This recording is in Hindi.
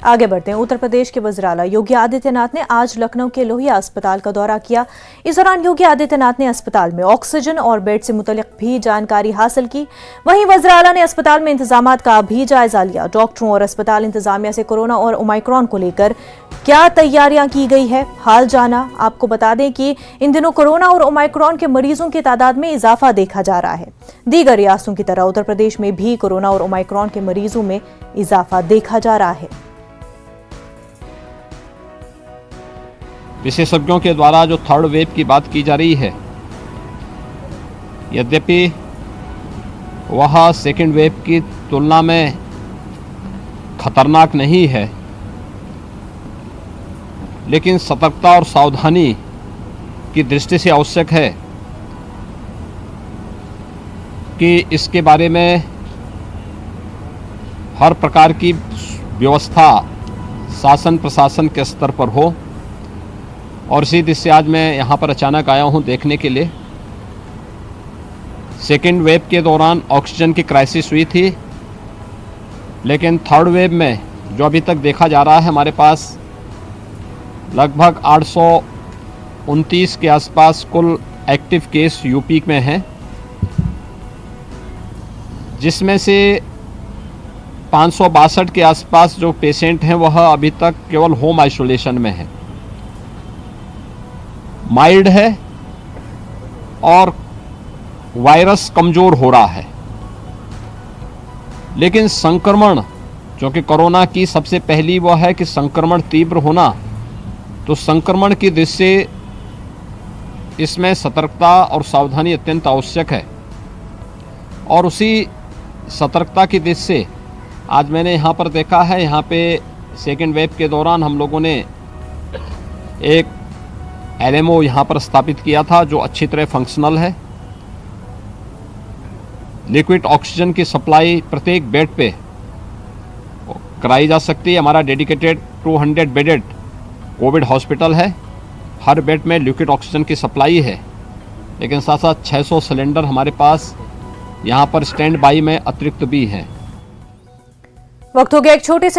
आगे बढ़ते हैं। उत्तर प्रदेश के वज़ीर आला योगी आदित्यनाथ ने आज लखनऊ के लोहिया अस्पताल का दौरा किया। इस दौरान योगी आदित्यनाथ ने अस्पताल में ऑक्सीजन और बेड से मुतल्लिक भी जानकारी हासिल की। वहीं वज़ीर आला ने अस्पताल में इंतजामात का भी जायजा लिया। डॉक्टरों और अस्पताल इंतजामिया से कोरोना और ओमाइक्रॉन को लेकर क्या तैयारियां की गई है, हाल जाना। आपको बता दें कि इन दिनों कोरोना और ओमाइक्रॉन के मरीजों की तादाद में इजाफा देखा जा रहा है। दीगर रियासतों की तरह उत्तर प्रदेश में भी कोरोना और ओमाइक्रॉन के मरीजों में इजाफा देखा जा रहा है। विशेषज्ञों के द्वारा जो थर्ड वेव की बात की जा रही है, यद्यपि वह सेकेंड वेव की तुलना में खतरनाक नहीं है, लेकिन सतर्कता और सावधानी की दृष्टि से आवश्यक है कि इसके बारे में हर प्रकार की व्यवस्था शासन प्रशासन के स्तर पर हो। और इसी दृष्टि से आज मैं यहाँ पर अचानक आया हूँ देखने के लिए। सेकेंड वेव के दौरान ऑक्सीजन की क्राइसिस हुई थी, लेकिन थर्ड वेव में जो अभी तक देखा जा रहा है, हमारे पास लगभग 829 के आसपास कुल एक्टिव केस यूपी में हैं, जिसमें से 562 के आसपास जो पेशेंट हैं वह अभी तक केवल होम आइसोलेशन में है, माइल्ड है और वायरस कमज़ोर हो रहा है। लेकिन संक्रमण, क्योंकि कोरोना की सबसे पहली वह है कि संक्रमण तीव्र होना, तो संक्रमण की दृष्टि से इसमें सतर्कता और सावधानी अत्यंत आवश्यक है। और उसी सतर्कता की दृष्टि से आज मैंने यहाँ पर देखा है, यहाँ पे सेकेंड वेव के दौरान हम लोगों ने एक LMO यहाँ पर स्थापित किया था जो अच्छी तरह फंक्शनल है। लिक्विड ऑक्सीजन की सप्लाई प्रत्येक बेड पे कराई जा सकती है। हमारा डेडिकेटेड 200 बेडेड कोविड हॉस्पिटल है, हर बेड में लिक्विड ऑक्सीजन की सप्लाई है, लेकिन साथ साथ 600 सिलेंडर हमारे पास यहाँ पर स्टैंड बाई में अतिरिक्त भी हैं। वक्त हो गया एक छोटे से